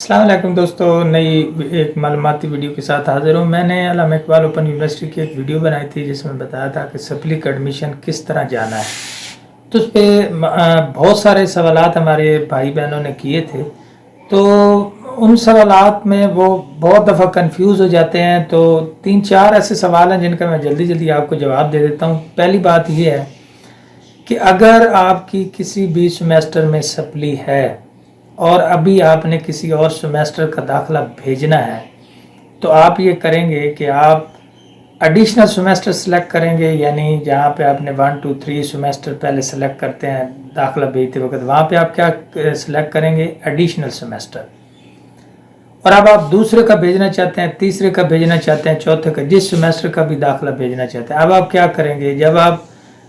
अस्सलाम वालेकुम दोस्तों, नई एक मालूमाती वीडियो के साथ हाजिर हूँ। मैंने अल्लामा इकबाल ओपन यूनिवर्सिटी की एक वीडियो बनाई थी जिसमें बताया था कि सप्ली का एडमिशन किस तरह जाना है। तो उस पर बहुत सारे सवालात हमारे भाई बहनों ने किए थे, तो उन सवालात में वो बहुत दफ़ा कंफ्यूज हो जाते हैं। तो 3-4 ऐसे सवाल हैं जिनका मैं जल्दी जल्दी आपको जवाब दे देता हूँ। पहली बात ये है कि अगर आपकी किसी भी सेमेस्टर में सप्ली है और अभी आपने किसी और सेमेस्टर का दाखिला भेजना है, तो आप ये करेंगे कि आप एडिशनल सेमेस्टर सेलेक्ट करेंगे, यानी जहाँ पे आपने 1, 2, 3 सेमेस्टर पहले सेलेक्ट करते हैं दाखिला भेजते वक्त, वहाँ पे आप क्या सेलेक्ट करेंगे? Additional semester. और अब आप दूसरे का भेजना चाहते हैं, तीसरे का भेजना चाहते हैं, चौथे का, जिस सेमेस्टर का भी दाखिला भेजना चाहते हैं, अब आप क्या करेंगे? जब आप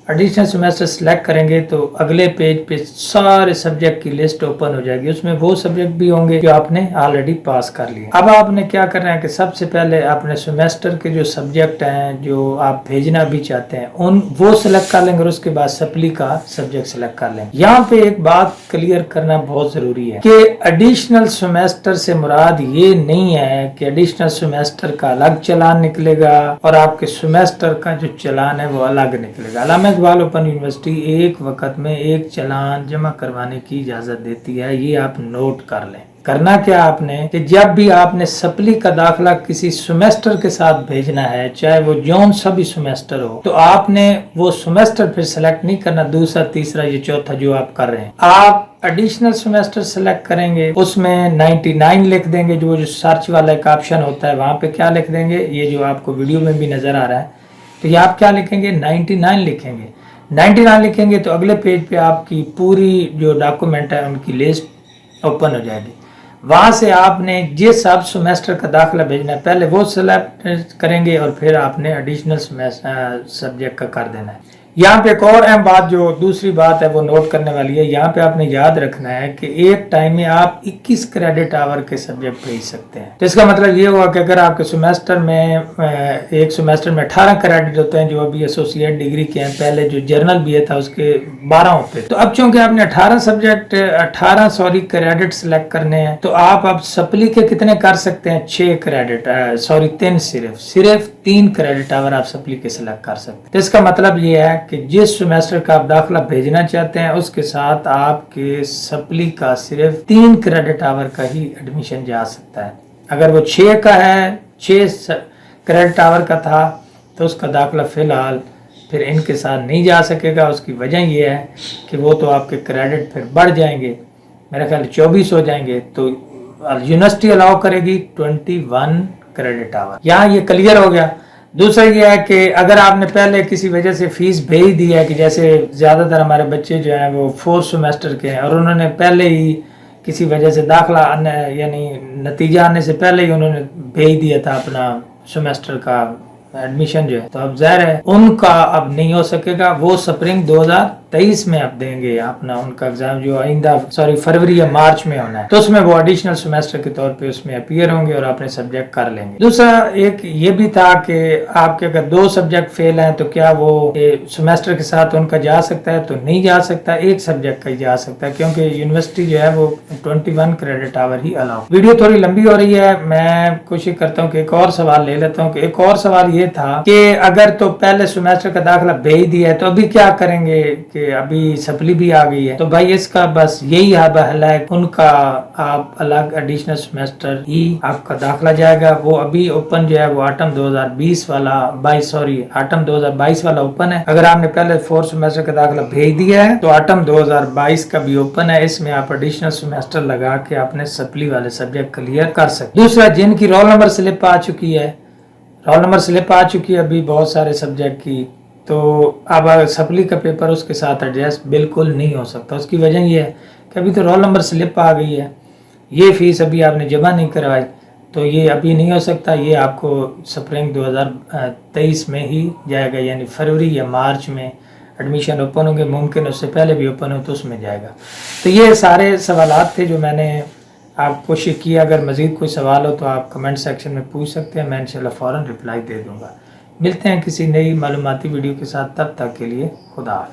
एडिशनल सेमेस्टर सेलेक्ट करेंगे तो अगले पेज पे सारे सब्जेक्ट की लिस्ट ओपन हो जाएगी। उसमें वो सब्जेक्ट भी होंगे जो आपने ऑलरेडी पास कर लिए। अब आपने क्या करना है कि सबसे पहले अपने सेमेस्टर के जो सब्जेक्ट हैं जो आप भेजना भी चाहते हैं वो सिलेक्ट कर लेंगे और उसके बाद सप्ली का सब्जेक्ट सिलेक्ट कर लेंगे। यहाँ पे एक बात क्लियर करना बहुत जरूरी है कि एडिशनल सेमेस्टर से मुराद ये नहीं है कि एडिशनल सेमेस्टर का अलग चालान निकलेगा और आपके सेमेस्टर का जो चालान है वो अलग निकलेगा। अल्लामा इकबाल ओपन यूनिवर्सिटी एक वक्त में एक चालान जमा करवाने की इजाजत देती है, ये आप नोट कर लें। करना क्या आपने कि जब भी आपने सप्ली का दाखिला किसी सेमेस्टर के साथ भेजना है, चाहे वो जौन सा भी सेमेस्टर हो, तो आपने वो सेमेस्टर फिर सेलेक्ट नहीं करना, दूसरा, तीसरा या चौथा जो आप कर रहे हैं। आप एडिशनल सेमेस्टर सेलेक्ट करेंगे, उसमें 99 लिख देंगे। जो सर्च वाला एक ऑप्शन होता है वहां पे क्या लिख देंगे, ये जो आपको वीडियो में भी नजर आ रहा है, तो ये आप क्या लिखेंगे? 99 लिखेंगे। 99 लिखेंगे तो अगले पेज पे आपकी पूरी जो डॉक्यूमेंट है उनकी लिस्ट ओपन हो जाएगी। वहां से आपने जिस सब सेमेस्टर का दाखिला भेजना है पहले वो सेलेक्ट करेंगे और फिर आपने एडिशनल सब्जेक्ट का कर देना है। यहाँ पे एक और अहम बात, जो दूसरी बात है वो नोट करने वाली है। यहाँ पे आपने याद रखना है कि एक टाइम में आप 21 क्रेडिट आवर के सब्जेक्ट भेज सकते हैं। तो इसका मतलब ये हुआ कि अगर आपके सेमेस्टर में एक सेमेस्टर में 18 क्रेडिट होते हैं जो अभी एसोसिएट डिग्री के हैं, पहले जो जर्नल बीए था उसके 12 होते, तो अब चूंकि आपने 18 क्रेडिट सेलेक्ट करने हैं, तो आप अब सप्ली के कितने कर सकते हैं? 6 क्रेडिट, 3, सिर्फ 3 क्रेडिट आवर आप सप्ली के सिलेक्ट कर सकते हैं। तो इसका मतलब ये है कि जिस सेमेस्टर का आप दाखिला भेजना चाहते हैं उसके साथ आपके सप्ली का सिर्फ 3 क्रेडिट आवर का ही एडमिशन जा सकता है। अगर वो 6 का है, 6 क्रेडिट आवर का था, तो उसका दाखिला फिलहाल फिर इनके साथ नहीं जा सकेगा। उसकी वजह यह है कि वो तो आपके क्रेडिट फिर बढ़ जाएंगे, मेरा ख्याल 24 हो जाएंगे, तो यूनिवर्सिटी अलाउ करेगी 21 क्रेडिट आवर। यहाँ ये क्लियर हो गया। दूसरा ये है कि अगर आपने पहले किसी वजह से फीस भेज दी है, कि जैसे ज़्यादातर हमारे बच्चे जो हैं वो 4 सेमेस्टर के हैं और उन्होंने पहले ही किसी वजह से दाखिला यानी नतीजा आने से पहले ही उन्होंने भेज दिया था अपना सेमेस्टर का एडमिशन जो है, तो अब ज़ाहिर है उनका अब नहीं हो सकेगा। वो स्प्रिंग 2023 में अब देंगे अपना उनका एग्जाम, जो आइंदा फरवरी या मार्च में होना है, तो उसमें वो एडिशनल सेमेस्टर के तौर पे उसमें अपीयर होंगे और अपने सब्जेक्ट कर लेंगे। दूसरा एक ये भी था कि आपके अगर 2 सब्जेक्ट फेल हैं तो क्या वो सेमेस्टर के साथ उनका जा सकता है? तो नहीं जा सकता, एक सब्जेक्ट का ही जा सकता है, क्योंकि यूनिवर्सिटी जो है वो 21 क्रेडिट आवर ही अलाउ। वीडियो थोड़ी लंबी हो रही है, मैं कोशिश करता हूँ कि एक और सवाल ले लेता हूँ। कि एक और सवाल ये था कि अगर तो पहले सेमेस्टर का दाखिला भेज दिया है तो अभी क्या करेंगे कि अभी सप्ली भी आ गई है? तो भाई इसका बस यही हल है, उनका आप अलग एडिशनल सेमेस्टर ही आपका दाखिला जाएगा। वो अभी ओपन जो है वो ऑटम 2022 वाला ओपन है। अगर आपने पहले 4 सेमेस्टर का दाखिला भेज दिया है तो ऑटम 2022 का भी ओपन है। इसमें आप एडिशनल सेमेस्टर लगा के अपने सप्ली वाले सब्जेक्ट क्लियर कर सकते। दूसरा, जिनकी रोल नंबर स्लिप आ चुकी है, अभी बहुत सारे सब्जेक्ट की, तो अब सप्ली का पेपर उसके साथ एडजस्ट बिल्कुल नहीं हो सकता। उसकी वजह यह है कि अभी तो रोल नंबर स्लिप आ गई है, ये फीस अभी आपने जमा नहीं करवाई, तो ये अभी नहीं हो सकता। ये आपको स्प्रिंग 2023 में ही जाएगा, यानी फरवरी या मार्च में एडमिशन ओपन होंगे, मुमकिन उससे पहले भी ओपन हो तो उसमें जाएगा। तो ये सारे सवालात थे जो मैंने आप कोशिश की। अगर मज़ीद कोई सवाल हो तो आप कमेंट सेक्शन में पूछ सकते हैं, मैं इंशाल्लाह फ़ौरन रिप्लाई दे दूँगा। मिलते हैं किसी नई मालूमाती वीडियो के साथ, तब तक के लिए खुदा हाफ़िज़।